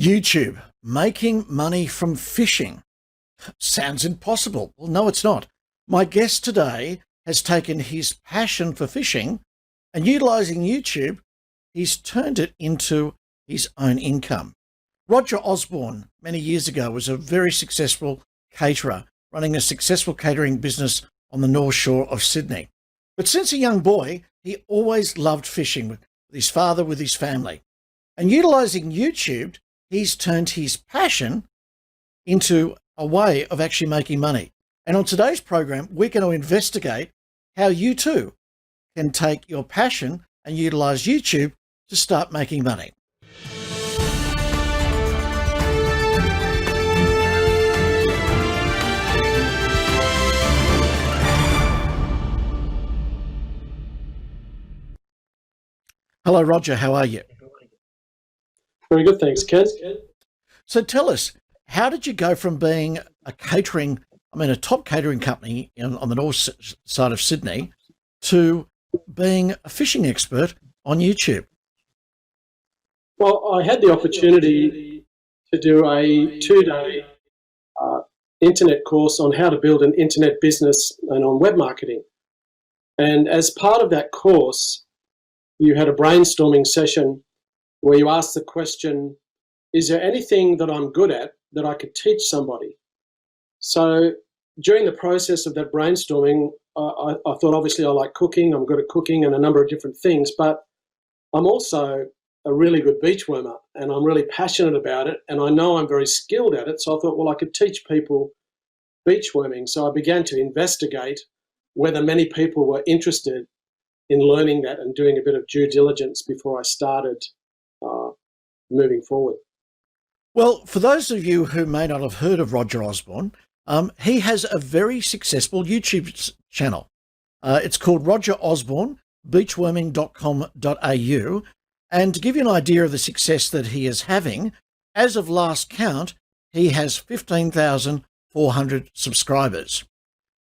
YouTube, making money from fishing. Sounds impossible. Well, no, it's not. My guest today has taken his passion for fishing and utilizing YouTube, he's turned it into his own income. Roger Osborne, many years ago, was a very successful caterer, running a successful catering business on the North Shore of Sydney. But since a young boy, he always loved fishing with his father, with his family. And utilizing YouTube, he's turned his passion into a way of actually making money. And on today's program, we're going to investigate how you too can take your passion and utilize YouTube to start making money. Hello, Roger. How are you? Very good, thanks, Ken. So tell us, how did you go from being a top catering company on the north side of Sydney to being a fishing expert on YouTube? Well, I had the opportunity to do a 2-day internet course on how to build an internet business and on web marketing. And as part of that course, you had a brainstorming session where you asked the question, is there anything that I'm good at that I could teach somebody? So during the process of that brainstorming, I thought obviously I like cooking, I'm good at cooking and a number of different things, but I'm also a really good beach wormer and I'm really passionate about it and I know I'm very skilled at it. So I thought, well, I could teach people beach worming. So I began to investigate whether many people were interested in learning that and doing a bit of due diligence before I started moving forward. Well, for those of you who may not have heard of Roger Osborne, he has a very successful YouTube channel. It's called Roger Osborne, beachworming.com.au. And to give you an idea of the success that he is having, as of last count, he has 15,400 subscribers.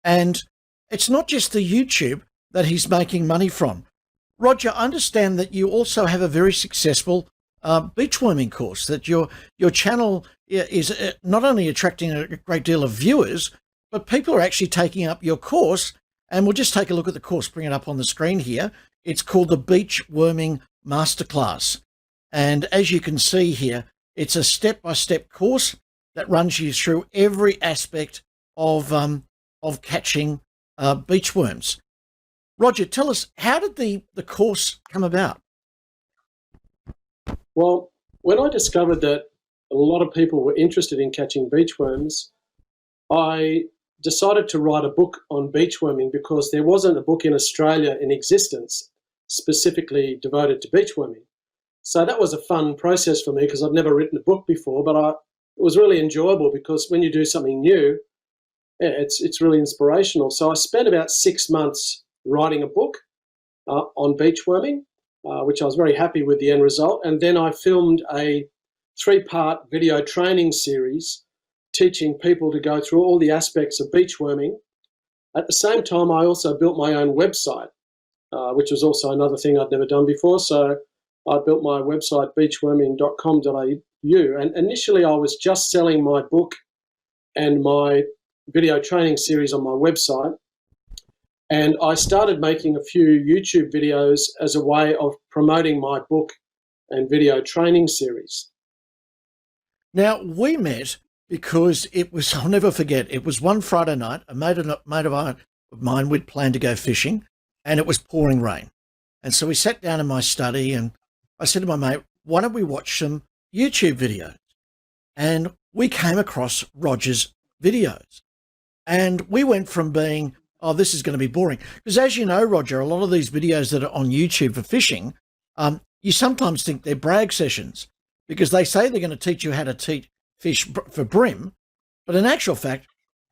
And it's not just the YouTube that he's making money from. Roger, I understand that you also have a very successful beach worming course, that your channel is not only attracting a great deal of viewers, but people are actually taking up your course. And we'll just take a look at the course, bring it up on the screen here. It's called the Beach Worming Masterclass. And as you can see here, it's a step-by-step course that runs you through every aspect of catching beach worms. Roger, tell us, how did the course come about? Well, when I discovered that a lot of people were interested in catching beach worms, I decided to write a book on beach worming because there wasn't a book in Australia in existence specifically devoted to beach worming. So that was a fun process for me because I'd never written a book before, but it was really enjoyable because when you do something new, it's really inspirational. So I spent about 6 months writing a book on beach worming, which I was very happy with the end result. And then I filmed a 3-part video training series teaching people to go through all the aspects of beach worming. At the same time, I also built my own website, which was also another thing I'd never done before. So I built my website, beachworming.com.au. And initially, I was just selling my book and my video training series on my website. And I started making a few YouTube videos as a way of promoting my book and video training series. Now, we met because it was, I'll never forget, it was one Friday night, a mate of mine, we'd planned to go fishing, and it was pouring rain. And so we sat down in my study, and I said to my mate, why don't we watch some YouTube videos? And we came across Roger's videos. And we went from being, oh, this is going to be boring. Because as you know, Roger, a lot of these videos that are on YouTube for fishing, you sometimes think they're brag sessions because they say they're going to teach you how to fish for brim. But in actual fact,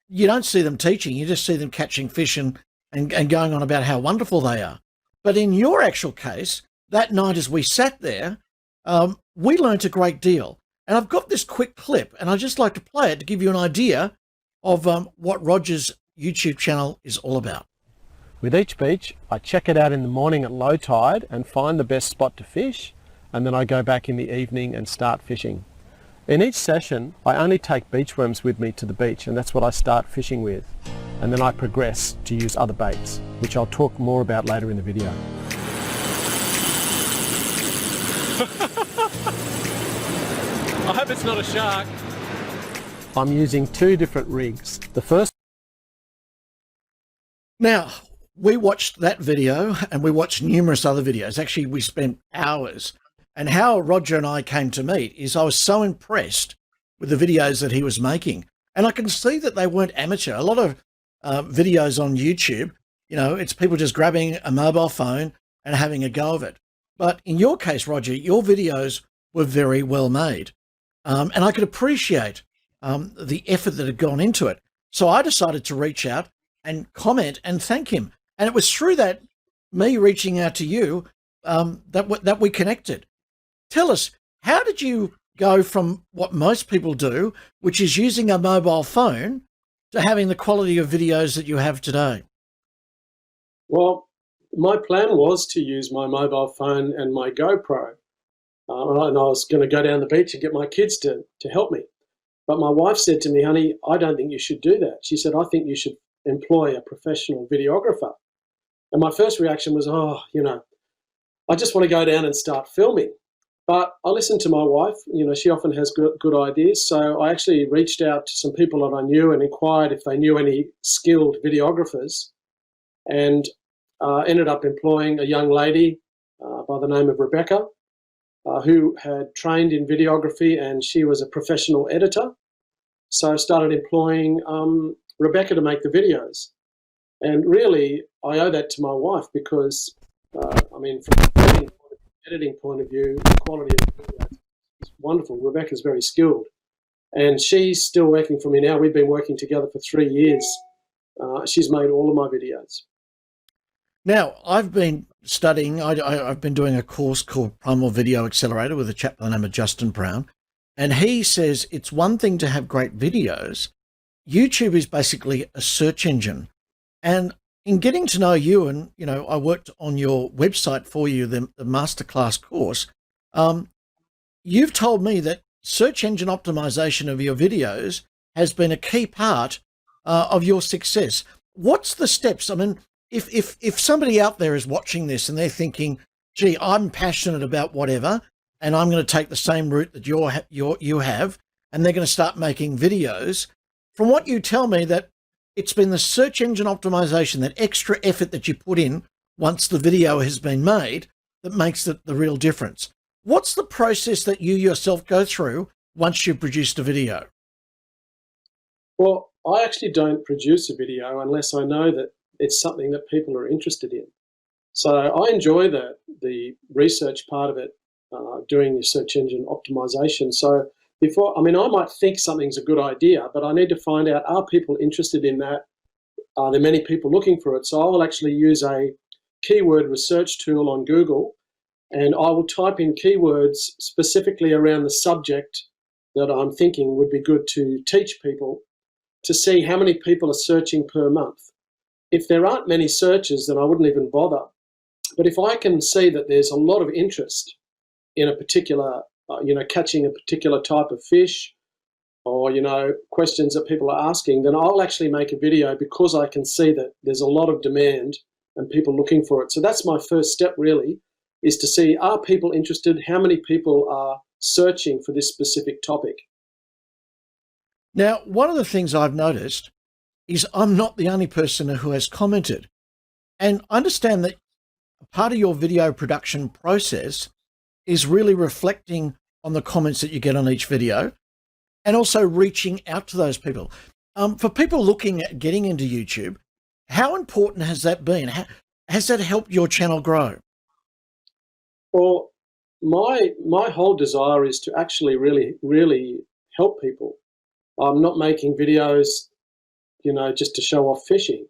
you don't see them teaching. You just see them catching fish and going on about how wonderful they are. But in your actual case, that night as we sat there, we learnt a great deal. And I've got this quick clip, and I'd just like to play it to give you an idea of what Roger's YouTube channel is all about. With each beach, I check it out in the morning at low tide and find the best spot to fish, and then I go back in the evening and start fishing. In each session, I only take beach worms with me to the beach, and that's what I start fishing with. And then I progress to use other baits, which I'll talk more about later in the video. I hope it's not a shark. I'm using 2 different rigs. The first. Now, we watched that video and we watched numerous other videos. Actually, we spent hours. And how Roger and I came to meet is I was so impressed with the videos that he was making. And I can see that they weren't amateur. A lot of videos on YouTube, it's people just grabbing a mobile phone and having a go of it. But in your case, Roger, your videos were very well made. And I could appreciate the effort that had gone into it. So I decided to reach out and comment and thank him. And it was through that, me reaching out to you, that we connected. Tell us, how did you go from what most people do, which is using a mobile phone, to having the quality of videos that you have today? Well, my plan was to use my mobile phone and my GoPro. And I was going to go down the beach and get my kids to help me. But my wife said to me, honey, I don't think you should do that. She said, I think you should employ a professional videographer. And my first reaction was, I just want to go down and start filming. But I listened to my wife. She often has good ideas. So I actually reached out to some people that I knew and inquired if they knew any skilled videographers, and ended up employing a young lady by the name of Rebecca, who had trained in videography, and she was a professional editor. So I started employing Rebecca to make the videos. And really, I owe that to my wife because, from an editing point of view, the quality of the video is wonderful. Rebecca's very skilled. And she's still working for me now. We've been working together for 3 years. She's made all of my videos. Now, I've been studying, I've been doing a course called Primal Video Accelerator with a chap by the name of Justin Brown. And he says it's one thing to have great videos. YouTube is basically a search engine. And in getting to know you, and, I worked on your website for you, the masterclass course, you've told me that search engine optimization of your videos has been a key part of your success. What's the steps? I mean, if somebody out there is watching this and they're thinking, gee, I'm passionate about whatever, and I'm going to take the same route that you have, and they're going to start making videos, from what you tell me, that it's been the search engine optimization, that extra effort that you put in once the video has been made, that makes the real difference. What's the process that you yourself go through once you've produced a video? Well, I actually don't produce a video unless I know that it's something that people are interested in. So I enjoy the research part of it, doing the search engine optimization. So I might think something's a good idea, but I need to find out, are people interested in that? Are there many people looking for it? So I will actually use a keyword research tool on Google, and I will type in keywords specifically around the subject that I'm thinking would be good to teach people, to see how many people are searching per month. If there aren't many searches, then I wouldn't even bother. But if I can see that there's a lot of interest in a particular, catching a particular type of fish, or, questions that people are asking, then I'll actually make a video because I can see that there's a lot of demand and people looking for it. So that's my first step, really, is to see, are people interested? How many people are searching for this specific topic? Now, one of the things I've noticed is I'm not the only person who has commented. And I understand that part of your video production process is really reflecting on the comments that you get on each video, and also reaching out to those people. For people looking at getting into YouTube, how important has that been? Has that helped your channel grow? Well, my whole desire is to actually really, really help people. I'm not making videos, just to show off fishing.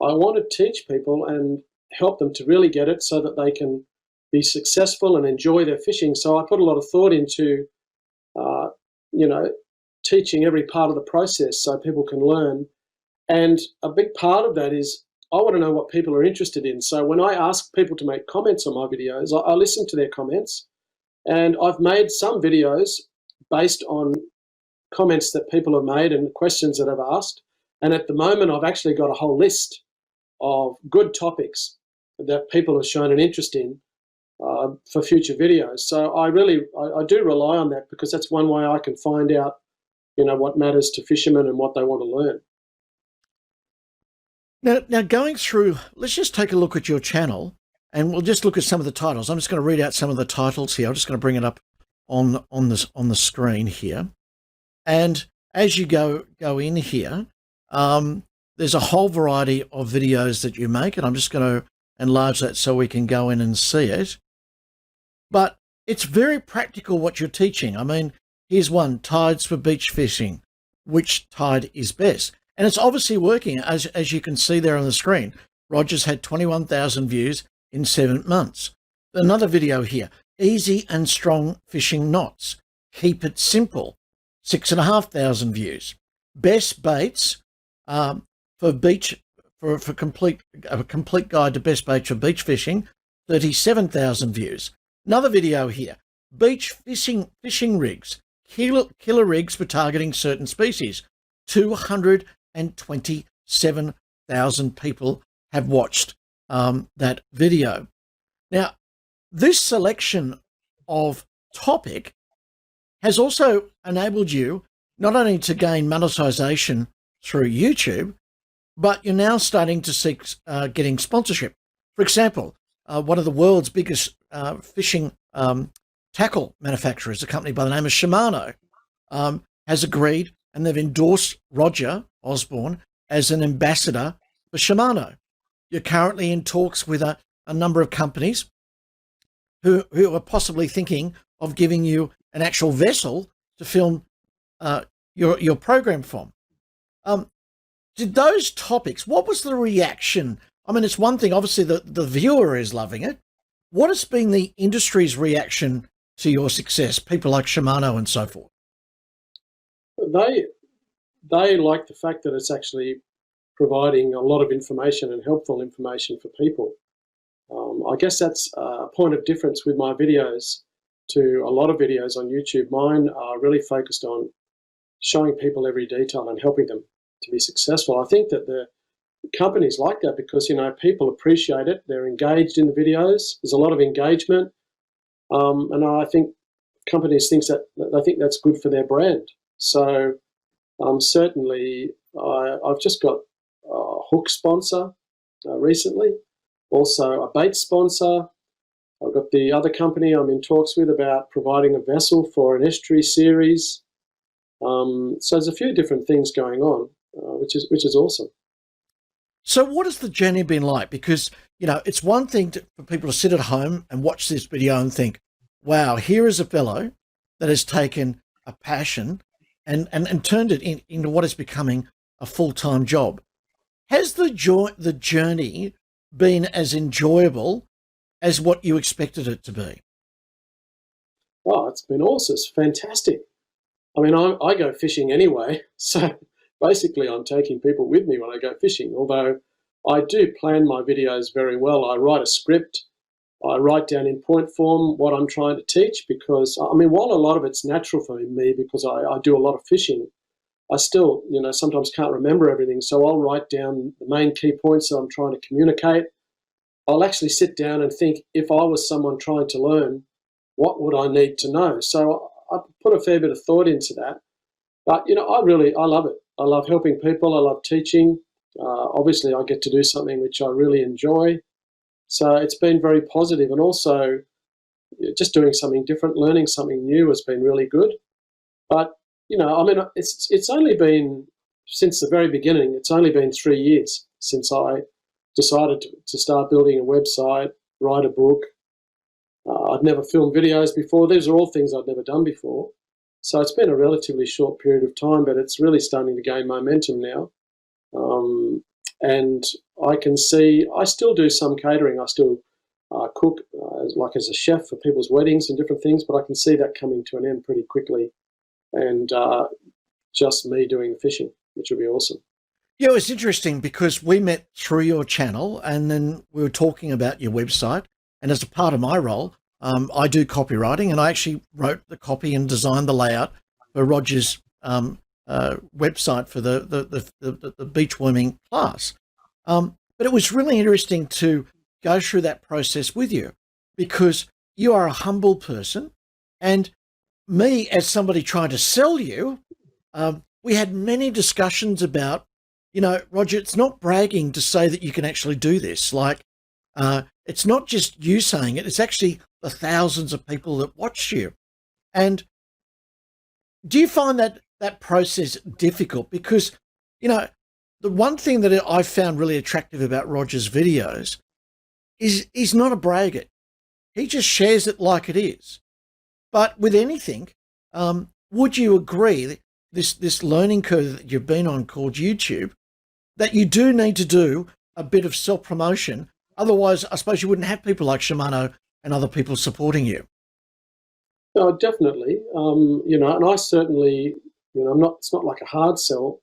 I want to teach people and help them to really get it so that they can be successful and enjoy their fishing. So I put a lot of thought into, teaching every part of the process so people can learn. And a big part of that is I want to know what people are interested in. So when I ask people to make comments on my videos, I listen to their comments. And I've made some videos based on comments that people have made and questions that I've asked. And at the moment, I've actually got a whole list of good topics that people have shown an interest in for future videos. So I do rely on that, because that's one way I can find out, what matters to fishermen and what they want to learn. Now going through, let's just take a look at your channel, and we'll just look at some of the titles. I'm just going to read out some of the titles here. I'm just going to bring it up on the screen here. And as you go in here, there's a whole variety of videos that you make, and I'm just going to enlarge that so we can go in and see it. But it's very practical what you're teaching. I mean, here's one, tides for beach fishing. Which tide is best? And it's obviously working, as you can see there on the screen. Roger's had 21,000 views in 7 months. Another video here, easy and strong fishing knots. Keep it simple, 6,500 views. Best baits for beach, for a complete guide to best baits for beach fishing, 37,000 views. Another video here, beach fishing rigs, killer rigs for targeting certain species. 227,000 people have watched that video. Now, this selection of topic has also enabled you not only to gain monetization through YouTube, but you're now starting to seek getting sponsorship. For example, one of the world's biggest fishing tackle manufacturers, a company by the name of Shimano, has agreed, and they've endorsed Roger Osborne as an ambassador for Shimano. You're currently in talks with a number of companies who are possibly thinking of giving you an actual vessel to film your program from. Did those topics, what was the reaction? I mean, it's one thing, obviously, the viewer is loving it. What has been the industry's reaction to your success, people like Shimano and so forth? They like the fact that it's actually providing a lot of information and helpful information for people. I guess that's a point of difference with my videos to a lot of videos on YouTube. Mine are really focused on showing people every detail and helping them to be successful. I think that the companies like that because, people appreciate it. They're engaged in the videos. There's a lot of engagement. And I think companies think that's good for their brand. So certainly I've just got a hook sponsor recently, also a bait sponsor. I've got the other company I'm in talks with about providing a vessel for an estuary series. So there's a few different things going on, which is awesome. So what has the journey been like? Because, it's one thing for people to sit at home and watch this video and think, wow, here is a fellow that has taken a passion and turned it into what is becoming a full-time job. Has the journey been as enjoyable as what you expected it to be? Oh, it's been awesome. It's fantastic. I mean, I go fishing anyway, so basically I'm taking people with me when I go fishing, although I do plan my videos very well. I write a script. I write down in point form what I'm trying to teach because, while a lot of it's natural for me because I do a lot of fishing, I still, sometimes can't remember everything. So I'll write down the main key points that I'm trying to communicate. I'll actually sit down and think, if I was someone trying to learn, what would I need to know? So I put a fair bit of thought into that. But, I love it. I love helping people. I love teaching. Obviously, I get to do something which I really enjoy. So it's been very positive. And also, just doing something different, learning something new has been really good. But, it's only been, since the very beginning, it's only been 3 years since I decided to start building a website, write a book. I'd never filmed videos before. These are all things I'd never done before. So it's been a relatively short period of time, but it's really starting to gain momentum now. And I can see, I still do some catering. I still cook as a chef for people's weddings and different things, but I can see that coming to an end pretty quickly. And just me doing the fishing, which would be awesome. Yeah, it's interesting because we met through your channel and then we were talking about your website. And as a part of my role, I do copywriting, and I actually wrote the copy and designed the layout for Roger's website for the beach worming class. But it was really interesting to go through that process with you, because you are a humble person, and me as somebody trying to sell you, we had many discussions about, Roger, it's not bragging to say that you can actually do this. Like, it's not just you saying it, it's actually the thousands of people that watch you. And do you find that process difficult? Because, the one thing that I found really attractive about Roger's videos is he's not a braggart. He just shares it like it is. But with anything, would you agree that this learning curve that you've been on called YouTube, that you do need to do a bit of self-promotion? Otherwise, I suppose you wouldn't have people like Shimano and other people supporting you. No, definitely. And I certainly, it's not like a hard sell.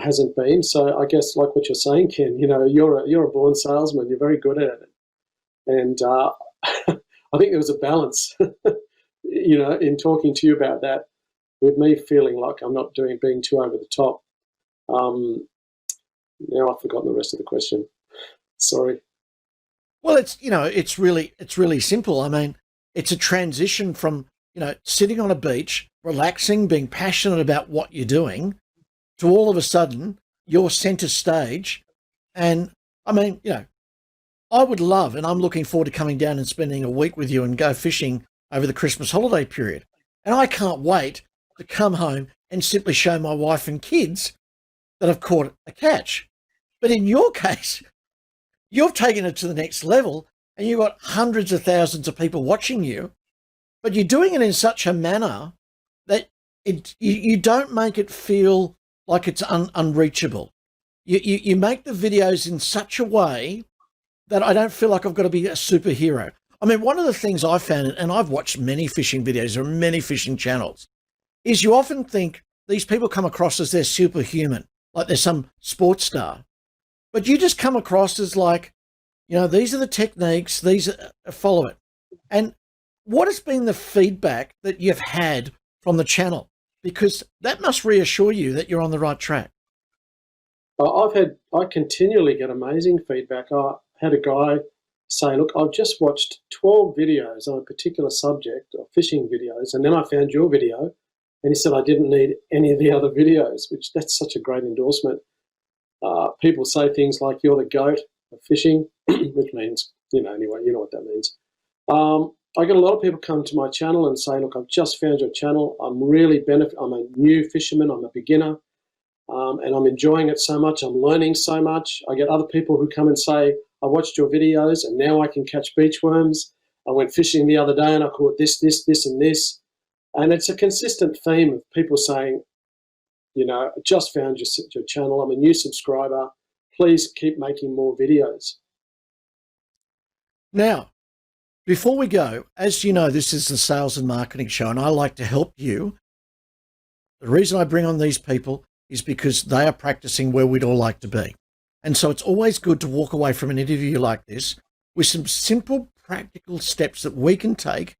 Hasn't been. So I guess, like what you're saying, Ken, you're a born salesman. You're very good at it. And I think there was a balance, in talking to you about that, with me feeling like I'm not being too over the top. Now I've forgotten the rest of the question. Sorry. Well, it's really simple. I mean, it's a transition from, sitting on a beach, relaxing, being passionate about what you're doing, to all of a sudden you're center stage. And I mean, I would love, and I'm looking forward to coming down and spending a week with you and go fishing over the Christmas holiday period. And I can't wait to come home and simply show my wife and kids that I've caught a catch. But in your case, you've taken it to the next level, and you've got hundreds of thousands of people watching you, but you're doing it in such a manner that you don't make it feel like it's unreachable. You make the videos in such a way that I don't feel like I've got to be a superhero. I mean, one of the things I found, and I've watched many fishing videos or many fishing channels, is you often think these people come across as they're superhuman, like they're some sports star. But you just come across as like, these are the techniques, follow it. And what has been the feedback that you've had from the channel? Because that must reassure you that you're on the right track. I continually get amazing feedback. I had a guy say, look, I've just watched 12 videos on a particular subject, or fishing videos, and then I found your video, and he said I didn't need any of the other videos, which that's such a great endorsement. People say things like you're the GOAT of fishing, which means, anyway, you know what that means. I get a lot of people come to my channel and say, look, I've just found your channel. I'm a new fisherman. I'm a beginner. And I'm enjoying it so much. I'm learning so much. I get other people who come and say, I watched your videos and now I can catch beach worms. I went fishing the other day and I caught this, and this. And it's a consistent theme of people saying, I just found your channel. I'm a new subscriber. Please keep making more videos. Now, before we go, as you know, this is the sales and marketing show, and I like to help you. The reason I bring on these people is because they are practicing where we'd all like to be. And so it's always good to walk away from an interview like this with some simple, practical steps that we can take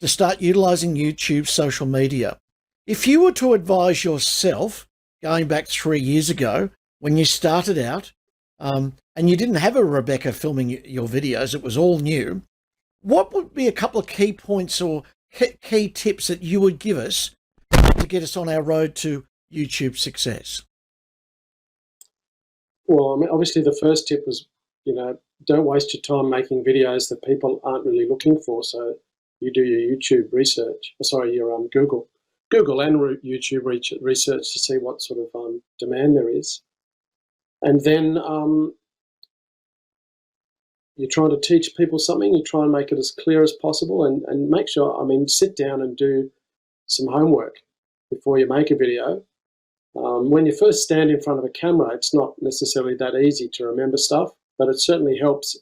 to start utilizing YouTube, social media. If you were to advise yourself, going back 3 years ago, when you started out, and you didn't have a Rebecca filming your videos, it was all new, what would be a couple of key points or key tips that you would give us to get us on our road to YouTube success? Well, I mean, obviously the first tip was, don't waste your time making videos that people aren't really looking for. So you do your YouTube research, your Google and YouTube research to see what sort of demand there is. And then you're trying to teach people something, you try and make it as clear as possible, and make sure, sit down and do some homework before you make a video. When you first stand in front of a camera, it's not necessarily that easy to remember stuff, but it certainly helps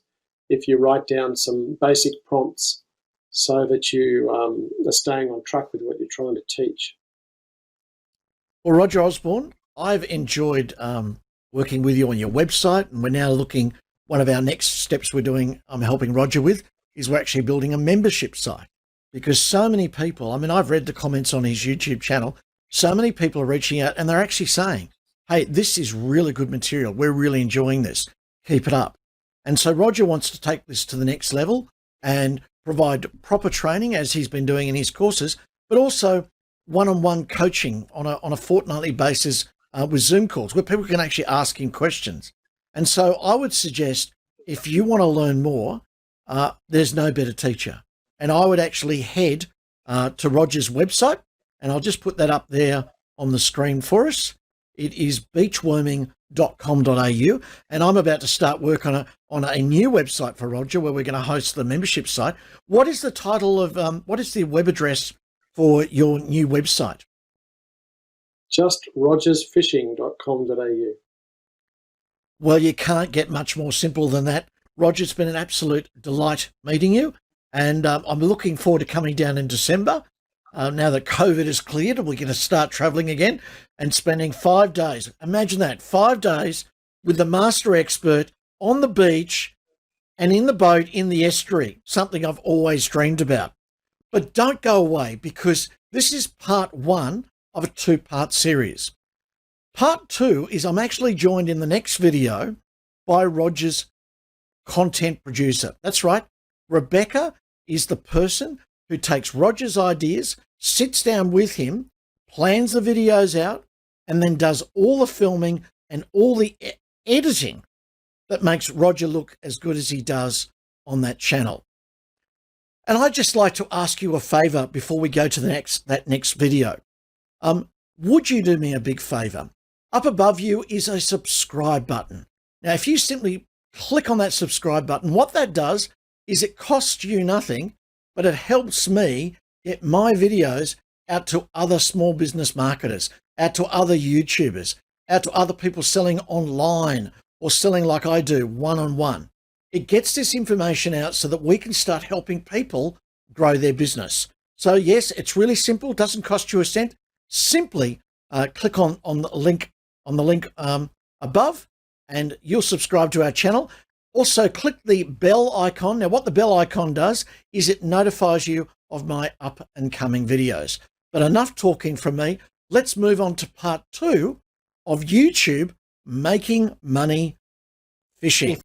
if you write down some basic prompts so that you are staying on track with what you're trying to teach. Well, Roger Osborne, I've enjoyed working with you on your website, and we're now looking, one of our next steps we're doing, I'm helping Roger with, is we're actually building a membership site, because so many people, I mean, I've read the comments on his YouTube channel, so many people are reaching out and they're actually saying, hey, this is really good material. We're really enjoying this. Keep it up. And so Roger wants to take this to the next level and provide proper training, as he's been doing in his courses, but also one-on-one coaching on a fortnightly basis with Zoom calls where people can actually ask him questions. And so I would suggest, if you want to learn more, there's no better teacher. And I would actually head to Roger's website, and I'll just put that up there on the screen for us. It is beachworming.com.au, and I'm about to start work on a new website for Roger where we're going to host the membership site. What is the title of, what is the web address for your new website? Just rogersfishing.com.au. Well, you can't get much more simple than that. Roger, it's been an absolute delight meeting you, and I'm looking forward to coming down in December. Now that COVID is cleared, we're going to start traveling again and spending 5 days. Imagine that, 5 days with the master expert on the beach and in the boat in the estuary, something I've always dreamed about. But don't go away, because this is part 1 of a 2-part series. Part 2 is I'm actually joined in the next video by Roger's content producer. That's right. Rebecca is the person who takes Roger's ideas, sits down with him, plans the videos out, and then does all the filming and all the editing that makes Roger look as good as he does on that channel. And I'd just like to ask you a favor before we go to that next video. Would you do me a big favor? Up above you is a subscribe button. Now, if you simply click on that subscribe button, what that does is it costs you nothing, but it helps me get my videos out to other small business marketers, out to other YouTubers, out to other people selling online or selling like I do, one-on-one. It gets this information out so that we can start helping people grow their business. So yes, it's really simple. It doesn't cost you a cent. Simply click on the link above, and you'll subscribe to our channel. Also, click the bell icon. Now, what the bell icon does is it notifies you of my up and coming videos. But enough talking from me. Let's move on to part 2 of YouTube making money fishing.